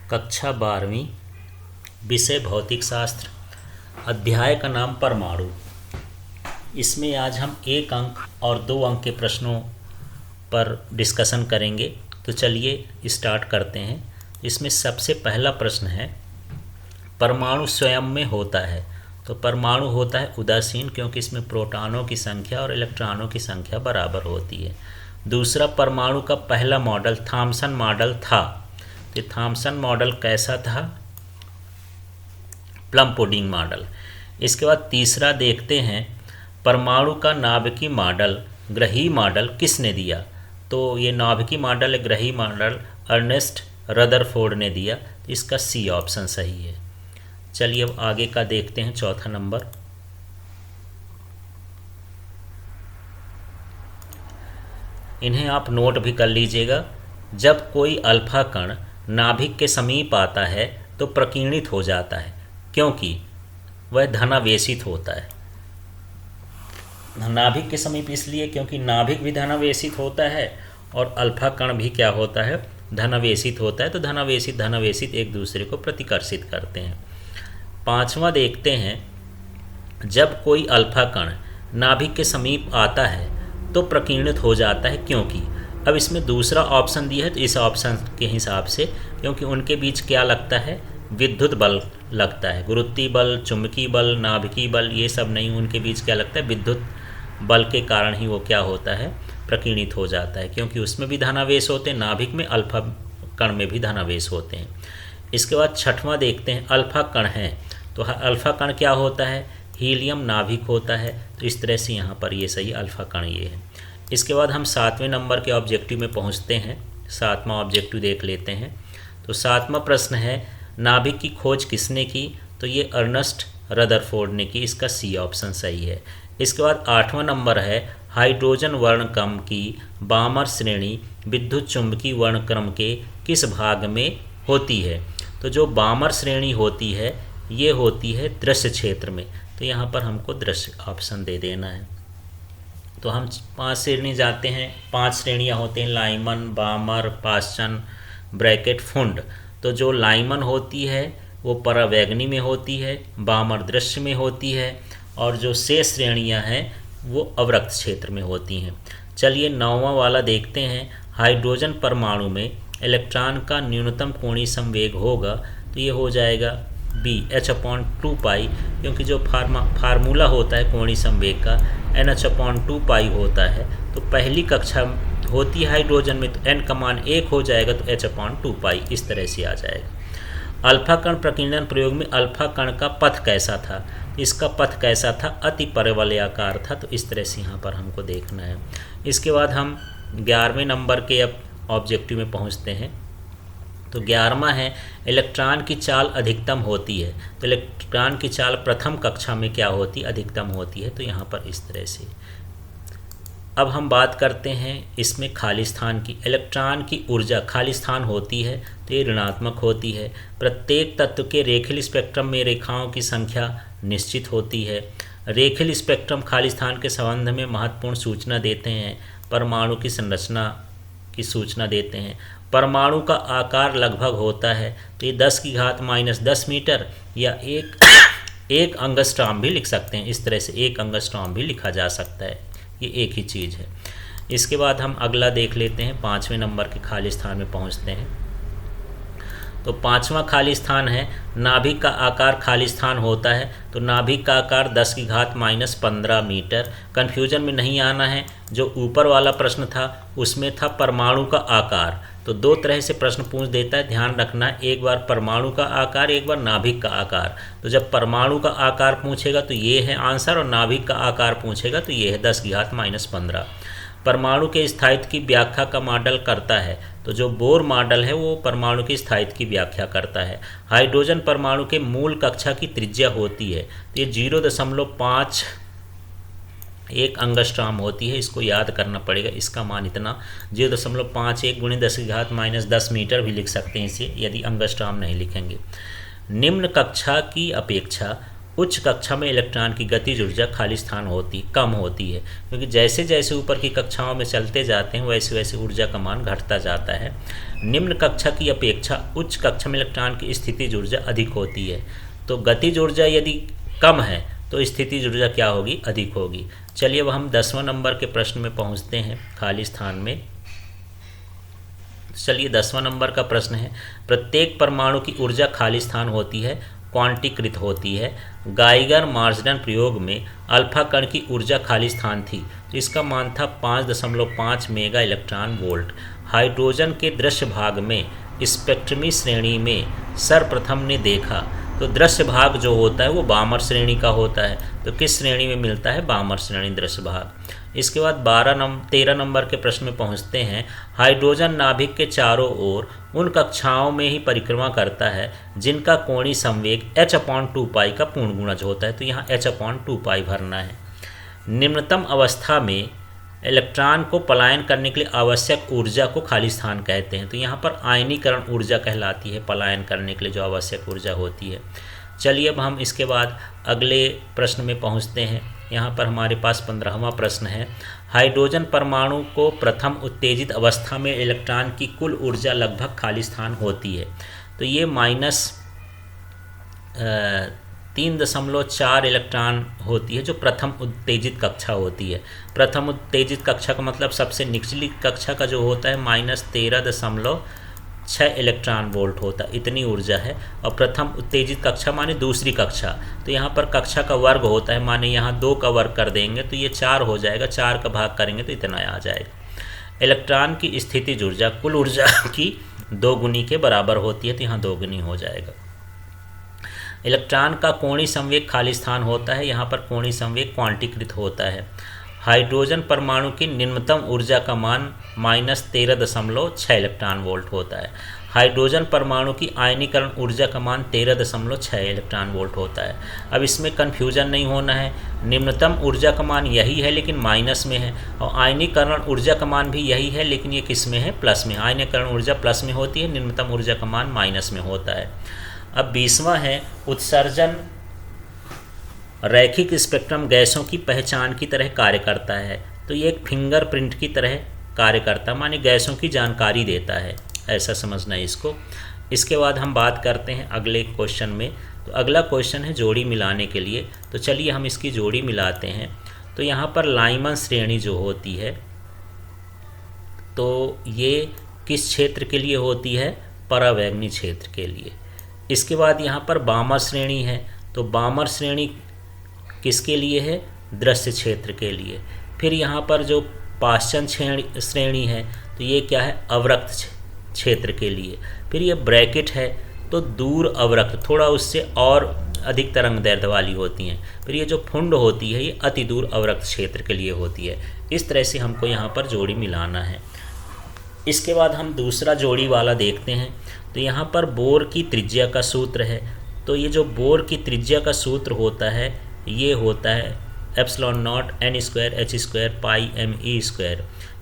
कक्षा 12वीं, विषय भौतिक शास्त्र, अध्याय का नाम परमाणु। इसमें आज हम 1 अंक और 2 अंक के प्रश्नों पर डिस्कशन करेंगे। तो चलिए स्टार्ट करते हैं। इसमें सबसे पहला प्रश्न है, परमाणु स्वयं में होता है। तो परमाणु होता है उदासीन, क्योंकि इसमें प्रोटॉनों की संख्या और इलेक्ट्रॉनों की संख्या बराबर होती है। दूसरा, परमाणु का पहला मॉडल थॉमसन मॉडल था। तो थॉमसन मॉडल कैसा था? Plum pudding model. इसके बाद तीसरा देखते हैं, परमाणु का नाभिकीय मॉडल, ग्रही मॉडल किसने दिया? तो ये नाभिकीय मॉडल, ग्रही मॉडल अर्नेस्ट रदरफोर्ड ने दिया। तो इसका सी ऑप्शन सही है। चलिए अब आगे का देखते हैं। चौथा नंबर, इन्हें आप नोट भी कर लीजिएगा। जब कोई अल्फा कण नाभिक के समीप आता है तो प्रकीर्णित हो जाता है, क्योंकि वह धनावेशित होता है। नाभिक के समीप इसलिए क्योंकि नाभिक भी धनावेशित होता है और अल्फा कण भी क्या होता है? धनावेशित होता है। तो धनावेशित धनावेशित एक दूसरे को प्रतिकर्षित करते हैं। पांचवा देखते हैं, जब कोई अल्फा कण नाभिक के समीप आता है तो प्रकीर्णित हो जाता है, क्योंकि अब इसमें दूसरा ऑप्शन दिया है। तो इस ऑप्शन के हिसाब से, क्योंकि उनके बीच क्या लगता है? विद्युत बल लगता है। गुरुत्वीय बल, चुंबकीय बल, नाभिकीय बल, ये सब नहीं, उनके बीच क्या लगता है? विद्युत बल के कारण ही वो क्या होता है? प्रकीर्णित हो जाता है, क्योंकि उसमें भी धनावेश होते हैं, नाभिक में अल्फा कण में भी धनावेश होते हैं। इसके बाद छठवां देखते हैं, अल्फा कण है। तो अल्फा कण क्या होता है? हीलियम नाभिक होता है। तो इस तरह से यहाँ पर ये सही अल्फा कण ये है। इसके बाद हम 7वें नंबर के ऑब्जेक्टिव में पहुँचते हैं। 7वां ऑब्जेक्टिव देख लेते हैं। तो 7वां प्रश्न है, नाभिक की खोज किसने की? तो ये अर्नेस्ट रदरफोर्ड ने की। इसका सी ऑप्शन सही है। इसके बाद 8वां नंबर है, हाइड्रोजन वर्णक्रम की बामर श्रेणी विद्युत चुंबकीय वर्णक्रम के किस भाग में होती है? तो जो बामर श्रेणी होती है ये होती है दृश्य क्षेत्र में। तो यहाँ पर हमको दृश्य ऑप्शन दे देना है। तो हम 5 श्रेणी जाते हैं। 5 श्रेणियाँ होती हैं, लाइमन, बामर, पाश्चन, ब्रैकेट, फुंड। तो जो लाइमन होती है वो परावैगनी में होती है, बामर दृश्य में होती है, और जो शेष श्रेणियाँ हैं वो अवरक्त क्षेत्र में होती हैं। चलिए 9वां वाला देखते हैं, हाइड्रोजन परमाणु में इलेक्ट्रॉन का न्यूनतम कोणीय संवेग होगा। तो ये हो जाएगा बी, h/2π, क्योंकि जो फार्मूला होता है कोणीय संवेग का NH/2π होता है। तो पहली कक्षा होती है हाइड्रोजन में, तो n का मान 1 हो जाएगा, तो h/2π इस तरह से आ जाएगा। अल्फा कण प्रकीर्णन प्रयोग में अल्फा कण का पथ कैसा था? इसका पथ कैसा था? अति परवलयाकार था। तो इस तरह से यहाँ पर हमको देखना है। इसके बाद हम 11वें नंबर के अब ऑब्जेक्टिव में पहुँचते हैं। तो 11वां है, इलेक्ट्रॉन की चाल अधिकतम होती है। तो इलेक्ट्रॉन की चाल प्रथम कक्षा में क्या होती? अधिकतम होती है। तो यहाँ पर इस तरह से। अब हम बात करते हैं इसमें खाली स्थान की। इलेक्ट्रॉन की ऊर्जा खाली स्थान होती है तो ये ऋणात्मक होती है। प्रत्येक तत्व के रेखीय स्पेक्ट्रम में रेखाओं की संख्या निश्चित होती है। रेखीय स्पेक्ट्रम खाली स्थान के संबंध में महत्वपूर्ण सूचना देते हैं। परमाणु की संरचना की सूचना देते हैं। परमाणु का आकार लगभग होता है, तो ये 10⁻⁻10 मीटर या एक अंगस्ट्रॉम भी लिख सकते हैं। इस तरह से 1 अंगस्ट्रॉम भी लिखा जा सकता है। ये एक ही चीज़ है। इसके बाद हम अगला देख लेते हैं। 5वें नंबर के खाली स्थान में पहुंचते हैं। तो 5वां खाली स्थान है, नाभिक का आकार खाली स्थान होता है। तो नाभिक का आकार 10⁻⁻15 मीटर। कन्फ्यूजन में नहीं आना है। जो ऊपर वाला प्रश्न था उसमें था परमाणु का आकार। तो 2 तरह से प्रश्न पूछ देता है, ध्यान रखना। एक बार परमाणु का आकार, एक बार नाभिक का आकार। तो जब परमाणु का आकार पूछेगा तो ये है आंसर, और नाभिक का आकार पूछेगा तो ये है 10⁻⁻15। परमाणु के स्थायित्व की व्याख्या का मॉडल करता है। तो जो बोर मॉडल है वो परमाणु के स्थायित्व की व्याख्या करता है। हाइड्रोजन परमाणु के मूल कक्षा की त्रिज्या होती है, तो ये 0.51 अंगस्ट्रॉम होती है। इसको याद करना पड़ेगा। इसका मान इतना 0.51 × 10⁻⁻10 मीटर भी लिख सकते हैं इसे, यदि अंगस्ट्रॉम नहीं लिखेंगे। निम्न कक्षा की अपेक्षा उच्च कक्षा में इलेक्ट्रॉन की गतिज ऊर्जा खाली स्थान कम होती है, क्योंकि जैसे जैसे ऊपर की कक्षाओं में चलते जाते हैं वैसे वैसे ऊर्जा का मान घटता जाता है। निम्न कक्षा की अपेक्षा उच्च कक्षा में इलेक्ट्रॉन की स्थितिज ऊर्जा अधिक होती है। तो गतिज ऊर्जा यदि कम है तो स्थितिज ऊर्जा क्या होगी? अधिक होगी। चलिए अब हम 10वां नंबर के प्रश्न में पहुंचते हैं, खाली स्थान में। चलिए 10वां नंबर का प्रश्न है, प्रत्येक परमाणु की ऊर्जा खाली स्थान होती है, क्वांटीकृत होती है। गाइगर मार्सडन प्रयोग में अल्फा कण की ऊर्जा खाली स्थान थी, तो इसका मान था 5.5 मेगा इलेक्ट्रॉन वोल्ट। हाइड्रोजन के दृश्य भाग में स्पेक्ट्रमी श्रेणी में सर्वप्रथम ने देखा, तो दृश्य भाग जो होता है वो बामर श्रेणी का होता है, तो किस श्रेणी में मिलता है? बामर श्रेणी दृश्य भाग। इसके बाद 13 नंबर के प्रश्न में पहुंचते हैं। हाइड्रोजन नाभिक के चारों ओर उन कक्षाओं में ही परिक्रमा करता है जिनका कोणीय संवेग h/2π का पूर्ण गुणज होता है, तो यहाँ h/2π भरना है। निम्नतम अवस्था में इलेक्ट्रॉन को पलायन करने के लिए आवश्यक ऊर्जा को खाली स्थान कहते हैं, तो यहाँ पर आयनीकरण ऊर्जा कहलाती है पलायन करने के लिए जो आवश्यक ऊर्जा होती है। चलिए अब हम इसके बाद अगले प्रश्न में पहुँचते हैं। यहाँ पर हमारे पास 15वां प्रश्न है, हाइड्रोजन परमाणु को प्रथम उत्तेजित अवस्था में इलेक्ट्रॉन की कुल ऊर्जा लगभग खाली स्थान होती है, तो ये -3.4 इलेक्ट्रॉन होती है जो प्रथम उत्तेजित कक्षा होती है। प्रथम उत्तेजित कक्षा का मतलब सबसे निचली कक्षा का जो होता है -13.6 इलेक्ट्रॉन वोल्ट होता है, इतनी ऊर्जा है। और प्रथम उत्तेजित कक्षा माने दूसरी कक्षा, तो यहाँ पर कक्षा का वर्ग होता है, माने यहाँ 2 का वर्ग कर देंगे तो ये 4 हो जाएगा, 4 का भाग करेंगे तो इतना आ जाएगा। इलेक्ट्रॉन की स्थितिज ऊर्जा कुल ऊर्जा की 2 गुनी के बराबर होती है, तो यहाँ 2 गुनी हो जाएगा। इलेक्ट्रॉन का कोणीय संवेग खाली स्थान होता है, यहाँ पर कोणीय संवेग क्वांटीकृत होता है। हाइड्रोजन परमाणु की निम्नतम ऊर्जा का मान -13.6 इलेक्ट्रॉन वोल्ट होता है। हाइड्रोजन परमाणु की आयनीकरण ऊर्जा का मान 13.6 इलेक्ट्रॉन वोल्ट होता है। अब इसमें कन्फ्यूजन नहीं होना है, निम्नतम ऊर्जा का मान यही है लेकिन माइनस में है, और आयनीकरण ऊर्जा का मान भी यही है लेकिन ये किस में है? प्लस में। आयनीकरण ऊर्जा प्लस में होती है, निम्नतम ऊर्जा का मान माइनस में होता है। अब 20वां है, उत्सर्जन रैखिक स्पेक्ट्रम गैसों की पहचान की तरह कार्य करता है, तो ये एक फिंगरप्रिंट की तरह कार्य करता है, माने गैसों की जानकारी देता है, ऐसा समझना है इसको। इसके बाद हम बात करते हैं अगले क्वेश्चन में। तो अगला क्वेश्चन है जोड़ी मिलाने के लिए, तो चलिए हम इसकी जोड़ी मिलाते हैं। तो यहाँ पर लाइमन श्रेणी जो होती है तो ये किस क्षेत्र के लिए होती है? परावैंगनी क्षेत्र के लिए। इसके बाद यहाँ पर बामर श्रेणी है, तो बामर श्रेणी किसके लिए है? दृश्य क्षेत्र के लिए। फिर यहाँ पर जो पाश्चन श्रेणी है तो ये क्या है? अवरक्त क्षेत्र के लिए। फिर ये ब्रैकेट है तो दूर अवरक्त, थोड़ा उससे और अधिक तरंग दैर्ध्य वाली होती हैं। फिर ये जो फुंड होती है ये अति दूर अवरक्त क्षेत्र के लिए होती है। इस तरह से हमको यहाँ पर जोड़ी मिलाना है। इसके बाद हम दूसरा जोड़ी वाला देखते हैं। तो यहाँ पर बोर की त्रिज्या का सूत्र है, तो ये जो बोर की त्रिज्या का सूत्र होता है ये होता है ε0 n² h² πme²।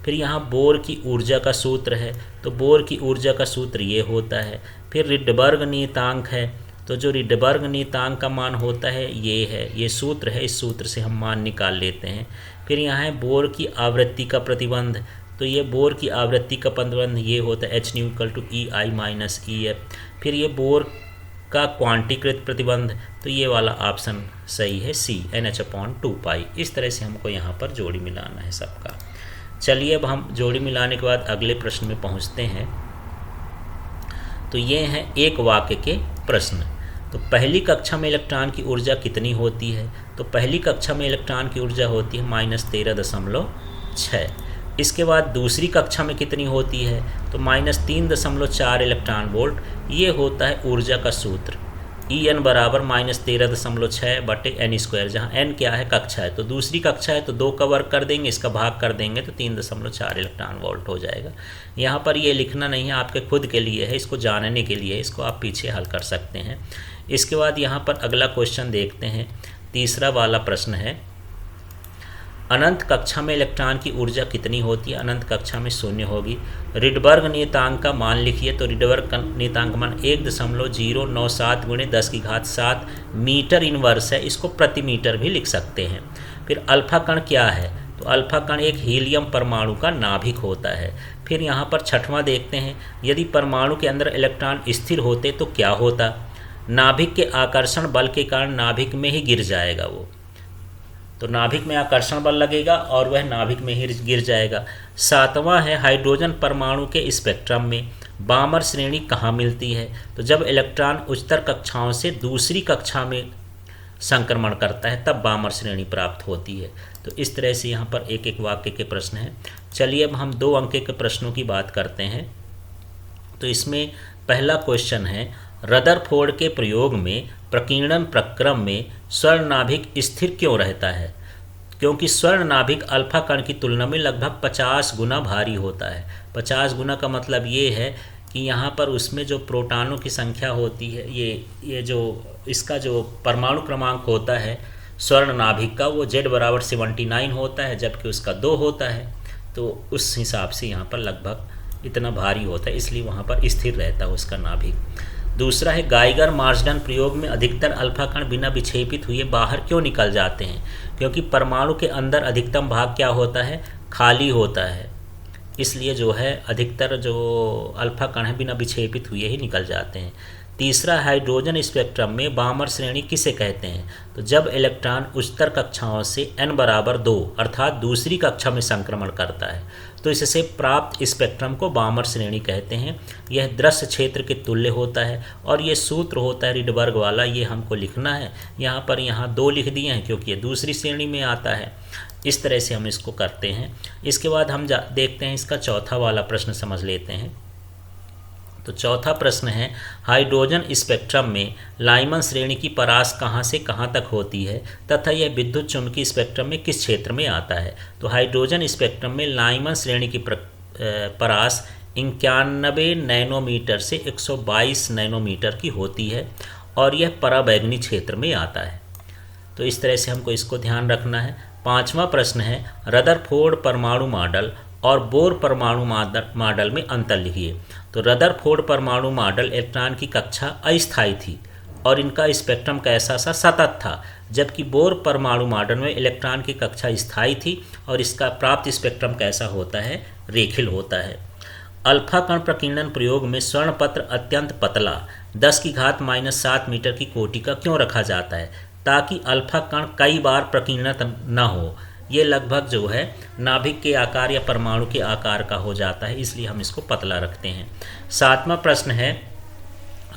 फिर यहाँ बोर की ऊर्जा का सूत्र है, तो बोर की ऊर्जा का सूत्र ये होता है। फिर रिडबर्ग नियतांक है, तो जो रिडबर्ग नियतांक का मान होता है ये है, ये सूत्र है, इस सूत्र से हम मान निकाल लेते हैं। फिर यहाँ है बोर की आवृत्ति का प्रतिबंध, तो ये बोर की आवृत्ति का प्रतिबंध ये होता है h = EI - EF। फिर ये बोर का क्वांटीकृत प्रतिबंध, तो ये वाला ऑप्शन सही है C NH/2π। इस तरह से हमको यहाँ पर जोड़ी मिलाना है सबका। चलिए अब हम जोड़ी मिलाने के बाद अगले प्रश्न में पहुँचते हैं। तो ये हैं एक वाक्य के प्रश्न। तो पहली कक्षा में इलेक्ट्रॉन की ऊर्जा कितनी होती है? तो पहली कक्षा में इलेक्ट्रॉन की ऊर्जा होती है -13.6। इसके बाद दूसरी कक्षा में कितनी होती है? तो -3.4 इलेक्ट्रॉन वोल्ट। ये होता है ऊर्जा का सूत्र En बराबर -13.6/n², जहाँ n क्या है? कक्षा है, तो दूसरी कक्षा है तो 2 का वर्ग कर देंगे, इसका भाग कर देंगे तो 3.4 इलेक्ट्रॉन वोल्ट हो जाएगा। यहाँ पर ये लिखना नहीं है, आपके खुद के लिए है, इसको जानने के लिए, इसको आप पीछे हल कर सकते हैं। इसके बाद यहाँ पर अगला क्वेश्चन देखते हैं। तीसरा वाला प्रश्न है, अनंत कक्षा में इलेक्ट्रॉन की ऊर्जा कितनी होती है? अनंत कक्षा में शून्य होगी। रिडबर्ग नियतांक का मान लिखिए। तो रिडबर्ग नियतांक का मान 1.097 × 10⁷ मीटर इनवर्स है। इसको प्रति मीटर भी लिख सकते हैं। फिर अल्फा कण क्या है? तो अल्फा कण एक हीलियम परमाणु का नाभिक होता है। फिर यहाँ पर छठवां देखते हैं, यदि परमाणु के अंदर इलेक्ट्रॉन स्थिर होते तो क्या होता? नाभिक के आकर्षण बल के कारण नाभिक में ही गिर जाएगा वो। तो नाभिक में आकर्षण बल लगेगा और वह नाभिक में ही गिर जाएगा। सातवां है, हाइड्रोजन परमाणु के स्पेक्ट्रम में बामर श्रेणी कहाँ मिलती है? तो जब इलेक्ट्रॉन उच्चतर कक्षाओं से दूसरी कक्षा में संक्रमण करता है तब बामर श्रेणी प्राप्त होती है। तो इस तरह से यहाँ पर एक एक वाक्य के प्रश्न हैं। चलिए अब हम 2 अंक के प्रश्नों की बात करते हैं। तो इसमें पहला क्वेश्चन है, रदरफोर्ड के प्रयोग में प्रकीर्णन प्रक्रम में स्वर्ण नाभिक स्थिर क्यों रहता है? क्योंकि स्वर्ण नाभिक अल्फा कण की तुलना में लगभग 50 गुना भारी होता है। 50 गुना का मतलब ये है कि यहाँ पर उसमें जो प्रोटॉनों की संख्या होती है, ये जो इसका जो परमाणु क्रमांक होता है स्वर्ण नाभिक का, वो Z = 79 होता है, जबकि उसका 2 होता है। तो उस हिसाब से यहाँ पर लगभग इतना भारी होता है, इसलिए वहाँ पर स्थिर रहता है उसका नाभिक। दूसरा है, गाइगर मार्सडन प्रयोग में अधिकतर अल्फा कण बिना विक्षेपित हुए बाहर क्यों निकल जाते हैं? क्योंकि परमाणु के अंदर अधिकतम भाग क्या होता है? खाली होता है। इसलिए जो है अधिकतर जो अल्फा कण है बिना विक्षेपित हुए ही निकल जाते हैं। तीसरा, हाइड्रोजन स्पेक्ट्रम में बामर श्रेणी किसे कहते हैं? तो जब इलेक्ट्रॉन उच्चतर कक्षाओं से n = 2 अर्थात दूसरी कक्षा में संक्रमण करता है तो इससे प्राप्त स्पेक्ट्रम को बामर श्रेणी कहते हैं। यह दृश्य क्षेत्र के तुल्य होता है और ये सूत्र होता है रिडबर्ग वाला, ये हमको लिखना है। यहाँ पर 2 लिख दिए हैं क्योंकि ये दूसरी श्रेणी में आता है। इस तरह से हम इसको करते हैं। इसके बाद हम देखते हैं इसका चौथा वाला प्रश्न समझ लेते हैं। तो चौथा प्रश्न है, हाइड्रोजन स्पेक्ट्रम में लाइमन श्रेणी की परास कहाँ से कहाँ तक होती है तथा यह विद्युत चुम्बकीय स्पेक्ट्रम में किस क्षेत्र में आता है? तो हाइड्रोजन स्पेक्ट्रम में लाइमन श्रेणी की परास 91 नैनोमीटर से 122 नैनोमीटर की होती है और यह पराबैंगनी क्षेत्र में आता है। तो इस तरह से हमको इसको ध्यान रखना है। पांचवा प्रश्न है, रदरफोर्ड परमाणु मॉडल और बोर परमाणु मॉडल में अंतर लिखिए। तो रदरफोर्ड परमाणु मॉडल इलेक्ट्रॉन की कक्षा अस्थायी थी और इनका स्पेक्ट्रम कैसा सा सतत था, जबकि बोर परमाणु मॉडल में इलेक्ट्रॉन की कक्षा स्थायी थी और इसका प्राप्त स्पेक्ट्रम कैसा होता है? रेखीय होता है। अल्फा कण प्रकीर्णन प्रयोग में स्वर्ण पत्र अत्यंत पतला 10⁻⁻7 मीटर की कोटि का क्यों रखा जाता है? ताकि अल्फा कण कई बार प्रकीर्णित न हो। ये लगभग जो है नाभिक के आकार या परमाणु के आकार का हो जाता है, इसलिए हम इसको पतला रखते हैं। सातवां प्रश्न है,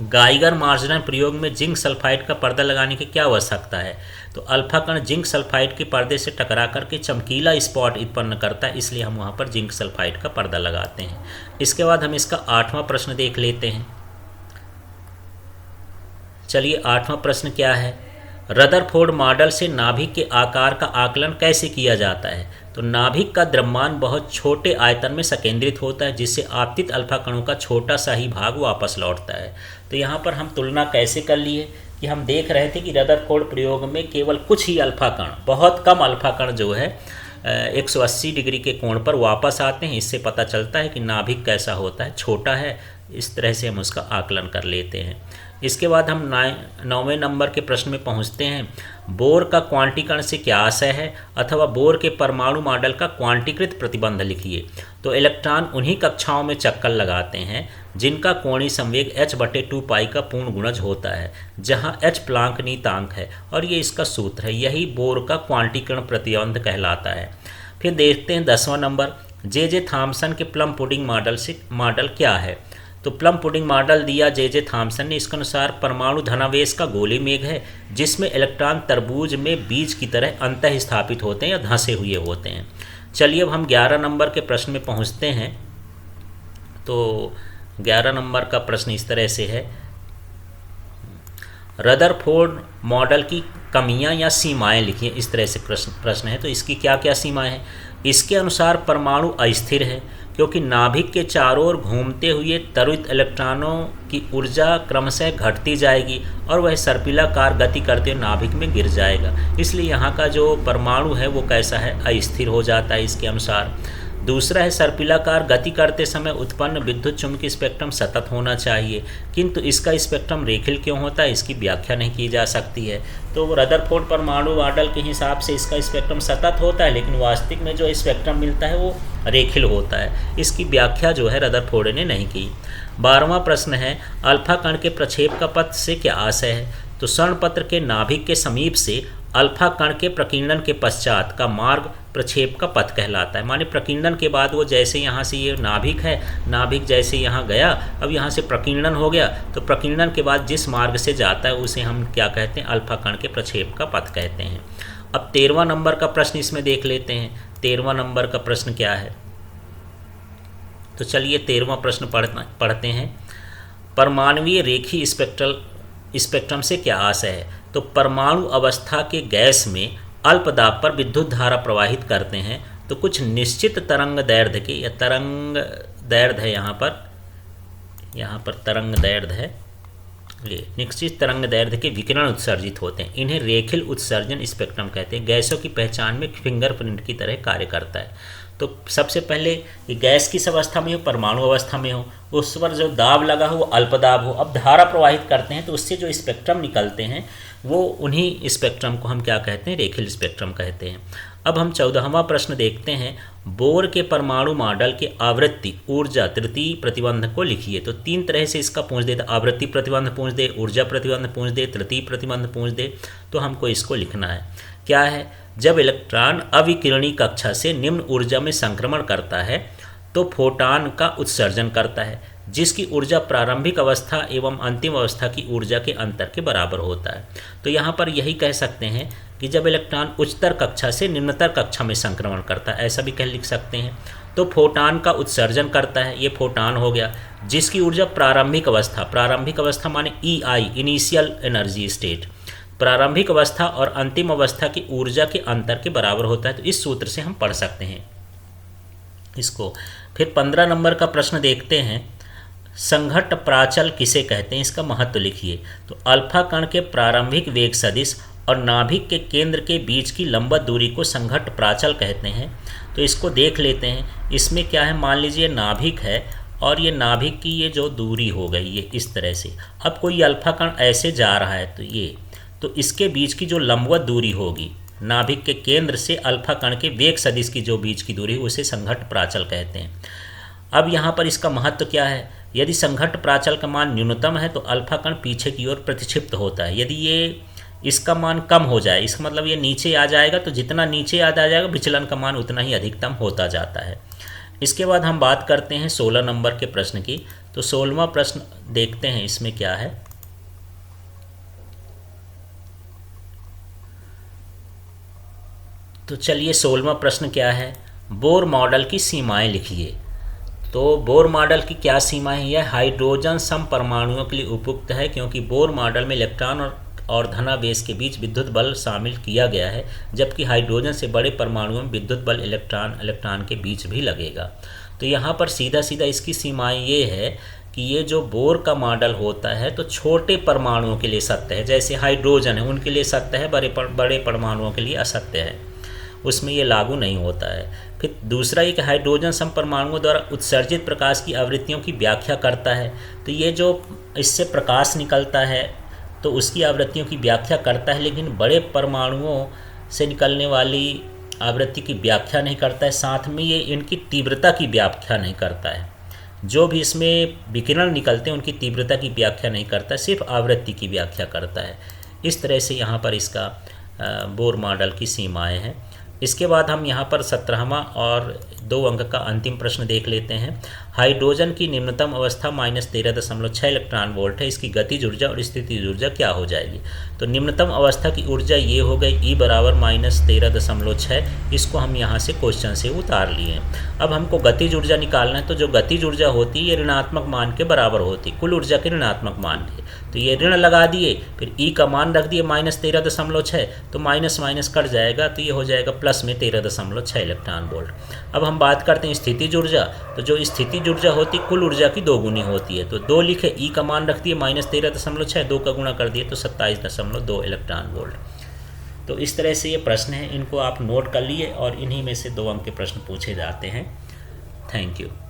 गाइगर मार्सडन प्रयोग में जिंक सल्फाइड का पर्दा लगाने की क्या आवश्यकता है? तो अल्फा कण जिंक सल्फाइड के पर्दे से टकरा करके चमकीला स्पॉट उत्पन्न करता है, इसलिए हम वहाँ पर जिंक सल्फाइड का पर्दा लगाते हैं। इसके बाद हम इसका 8वां प्रश्न देख लेते हैं। चलिए 8वां प्रश्न क्या है, रदरफोर्ड मॉडल से नाभिक के आकार का आकलन कैसे किया जाता है? तो नाभिक का द्रव्यमान बहुत छोटे आयतन में संकेंद्रित होता है, जिससे आपतित अल्फा कणों का छोटा सा ही भाग वापस लौटता है। तो यहाँ पर हम तुलना कैसे कर लिए कि हम देख रहे थे कि रदरफोर्ड प्रयोग में केवल कुछ ही अल्फा कण, बहुत कम अल्फा कण जो है 180 डिग्री के कोण पर वापस आते हैं। इससे पता चलता है कि नाभिक कैसा होता है, छोटा है। इस तरह से हम उसका आकलन कर लेते हैं। इसके बाद हम 9वें नंबर के प्रश्न में पहुंचते हैं। बोर का क्वांटीकरण से क्या आशय है, अथवा बोर के परमाणु मॉडल का क्वांटीकृत प्रतिबंध लिखिए। तो इलेक्ट्रॉन उन्हीं कक्षाओं में चक्कर लगाते हैं जिनका कोणीय संवेग h/2π का पूर्ण गुणज होता है, जहां h प्लांक नियतांक है और ये इसका सूत्र है। यही बोर का क्वांटीकरण प्रतिबंध कहलाता है। फिर देखते हैं 10वां नंबर, जे थॉम्सन के प्लम पुडिंग मॉडल क्या है? तो प्लम पुडिंग मॉडल दिया जे थॉम्सन ने। इसके अनुसार परमाणु धनावेश का गोली मेघ है, जिसमें इलेक्ट्रॉन तरबूज में बीज की तरह अंतः स्थापित होते हैं या धंसे हुए होते हैं। चलिए अब हम 11 नंबर के प्रश्न में पहुंचते हैं। तो 11 नंबर का प्रश्न इस तरह से है, रदरफोर्ड मॉडल की कमियां या सीमाएं लिखिए, इस तरह से प्रश्न है। तो इसकी क्या क्या सीमाएं हैं? इसके अनुसार परमाणु अस्थिर है क्योंकि नाभिक के चारों ओर घूमते हुए त्वरित इलेक्ट्रॉनों की ऊर्जा क्रमशः घटती जाएगी और वह सर्पिलाकार गति करते हुए नाभिक में गिर जाएगा, इसलिए यहाँ का जो परमाणु है वो कैसा है? अस्थिर हो जाता है इसके अनुसार। दूसरा है सर्पिलाकार गति करते समय उत्पन्न विद्युत चुम्बकीय स्पेक्ट्रम सतत होना चाहिए, किंतु इसका स्पेक्ट्रम रेखीय क्यों होता है इसकी व्याख्या नहीं की जा सकती है। तो रदरफोर्ड परमाणु मॉडल के हिसाब से इसका स्पेक्ट्रम सतत होता है, लेकिन वास्तविक में जो स्पेक्ट्रम मिलता है वो रेखीय होता है। इसकी व्याख्या जो है रदरफोर्ड ने नहीं की। 12वां प्रश्न है अल्फा कण के प्रक्षेप का पथ से क्या आशय है? तो स्वर्ण के नाभिक के समीप से अल्फा कण के प्रकीर्णन के पश्चात का मार्ग प्रक्षेप का पथ कहलाता है। माने प्रकीर्णन के बाद वो जैसे यहाँ से ये नाभिक है, नाभिक जैसे यहाँ गया, अब यहाँ से प्रकीर्णन हो गया, तो प्रकीर्णन के बाद जिस मार्ग से जाता है उसे हम क्या कहते हैं? अल्फा कण के प्रक्षेप का पथ कहते हैं। अब 13वां नंबर का प्रश्न इसमें देख लेते हैं। 13वां नंबर का प्रश्न क्या है? तो चलिए 13वां प्रश्न पढ़ते हैं। परमाणुवीय रेखीय स्पेक्ट्रम से क्या आशय है? तो परमाणु अवस्था के गैस में अल्प दाब पर विद्युत धारा प्रवाहित करते हैं, तो कुछ निश्चित तरंग दैर्ध्य के, या तरंग दैर्ध्य है यहाँ पर तरंग दैर्ध्य है, ये निश्चित तरंग दैर्ध्य के विकिरण उत्सर्जित होते हैं। इन्हें रेखीय उत्सर्जन स्पेक्ट्रम कहते हैं। गैसों की पहचान में फिंगरप्रिंट की तरह कार्य करता है। तो सबसे पहले ये गैस किस अवस्था में हो? परमाणु अवस्था में हो, उस पर जो दाब लगा हो वो अल्प दाब हो। अब धारा प्रवाहित करते हैं तो उससे जो स्पेक्ट्रम निकलते हैं वो उन्हीं स्पेक्ट्रम को हम क्या कहते हैं? रेखीय स्पेक्ट्रम कहते हैं। अब हम 14वां प्रश्न देखते हैं। बोर के परमाणु मॉडल के आवृत्ति, ऊर्जा, तृतीय प्रतिबंध को लिखिए। तो 3 तरह से इसका पूछ दे, आवृत्ति प्रतिबंध पूछ दे, ऊर्जा प्रतिबंध पूछ दे, तृतीय प्रतिबंध पूछ दे, तो हमको इसको लिखना है। क्या है? जब इलेक्ट्रॉन अविकिरणी कक्षा से निम्न ऊर्जा में संक्रमण करता है तो फोटॉन का उत्सर्जन करता है, जिसकी ऊर्जा प्रारंभिक अवस्था एवं अंतिम अवस्था की ऊर्जा के अंतर के बराबर होता है। तो यहाँ पर यही कह सकते हैं कि जब इलेक्ट्रॉन उच्चतर कक्षा से निम्नतर कक्षा में संक्रमण करता है, ऐसा भी लिख सकते हैं। तो फोटॉन का उत्सर्जन करता है, ये फोटॉन हो गया, जिसकी ऊर्जा प्रारंभिक अवस्था माने EI, इनिशियल एनर्जी स्टेट, प्रारंभिक अवस्था और अंतिम अवस्था की ऊर्जा के अंतर के बराबर होता है। तो इस सूत्र से हम पढ़ सकते हैं इसको। फिर 15 नंबर का प्रश्न देखते हैं। संघट्ट प्राचल किसे कहते हैं? इसका महत्व लिखिए। तो अल्फा कण के प्रारंभिक वेग सदिश और नाभिक के केंद्र के बीच की लंबवत दूरी को संघट्ट प्राचल कहते हैं। तो इसको देख लेते हैं। इसमें क्या है? मान लीजिए नाभिक है और ये नाभिक की ये जो दूरी हो गई ये इस तरह से। अब कोई अल्फा कण ऐसे जा रहा है तो इसके बीच की जो लंबवत दूरी होगी नाभिक के केंद्र से अल्फा कण के वेग सदिश की जो बीच की दूरी उसे संघट्ट प्राचल कहते हैं। अब यहाँ पर इसका महत्व क्या है? यदि संघट्ट प्राचल का मान न्यूनतम है तो अल्फा कण पीछे की ओर प्रतिक्षिप्त होता है। यदि ये इसका मान कम हो जाए, इसका मतलब ये नीचे आ जाएगा, तो जितना नीचे आ जाएगा विचलन का मान उतना ही अधिकतम होता जाता है। इसके बाद हम बात करते हैं 16 नंबर के प्रश्न की। तो 16वां प्रश्न देखते हैं इसमें क्या है। तो चलिए 16वां प्रश्न क्या है? बोर मॉडल की सीमाएं लिखिए। तो बोर मॉडल की क्या सीमाएं हैं? यह हाइड्रोजन सम परमाणुओं के लिए उपयुक्त है क्योंकि बोर मॉडल में इलेक्ट्रॉन और धनावेश के बीच विद्युत बल शामिल किया गया है, जबकि हाइड्रोजन से बड़े परमाणुओं में विद्युत बल इलेक्ट्रॉन के बीच भी लगेगा। तो यहाँ पर सीधा सीधा इसकी सीमाएं ये है कि ये जो बोर का मॉडल होता है तो छोटे परमाणुओं के लिए सत्य है, जैसे हाइड्रोजन है उनके लिए सत्य है, बड़े परमाणुओं के लिए असत्य है, उसमें ये लागू नहीं होता है। फिर दूसरा ये कि हाइड्रोजन सम परमाणुओं द्वारा उत्सर्जित प्रकाश की आवृत्तियों की व्याख्या करता है। तो ये जो इससे प्रकाश निकलता है तो उसकी आवृत्तियों की व्याख्या करता है, लेकिन बड़े परमाणुओं से निकलने वाली आवृत्ति की व्याख्या नहीं करता है। साथ में ये इनकी तीव्रता की व्याख्या नहीं करता है। जो भी इसमें विकिरण निकलते हैं उनकी तीव्रता की व्याख्या नहीं करता, सिर्फ आवृत्ति की व्याख्या करता है। इस तरह से यहाँ पर इसका बोर मॉडल की सीमाएँ हैं। इसके बाद हम यहाँ पर 17वां और 2 अंक का अंतिम प्रश्न देख लेते हैं। हाइड्रोजन की निम्नतम अवस्था -13.6 इलेक्ट्रॉन वोल्ट है, इसकी गतिज ऊर्जा और स्थितिज ऊर्जा क्या हो जाएगी? तो निम्नतम अवस्था की ऊर्जा ये हो गई E बराबर -13.6, इसको हम यहाँ से क्वेश्चन से उतार लिए। अब हमको गतिज ऊर्जा निकालना है, तो जो गतिज ऊर्जा होती है ये ऋणात्मक मान के बराबर होती है, कुल ऊर्जा के ऋणात्मक मान के। तो ये ऋण लगा दिए, फिर E का मान रख दिए -13.6, तो माइनस माइनस कट जाएगा, तो ये हो जाएगा प्लस में 13.6 इलेक्ट्रॉन वोल्ट। अब हम बात करते हैं स्थितिज ऊर्जा। तो जो स्थितिज ऊर्जा होती कुल ऊर्जा की 2 गुनी होती है, तो 2 लिखे, E का मान रख दिए -13.6, 2 का गुणा कर दिए तो 27.2 इलेक्ट्रॉन वोल्ट। तो इस तरह से ये प्रश्न है, इनको आप नोट कर लिए और इन्हीं में से 2 अंक के प्रश्न पूछे जाते हैं। Thank you.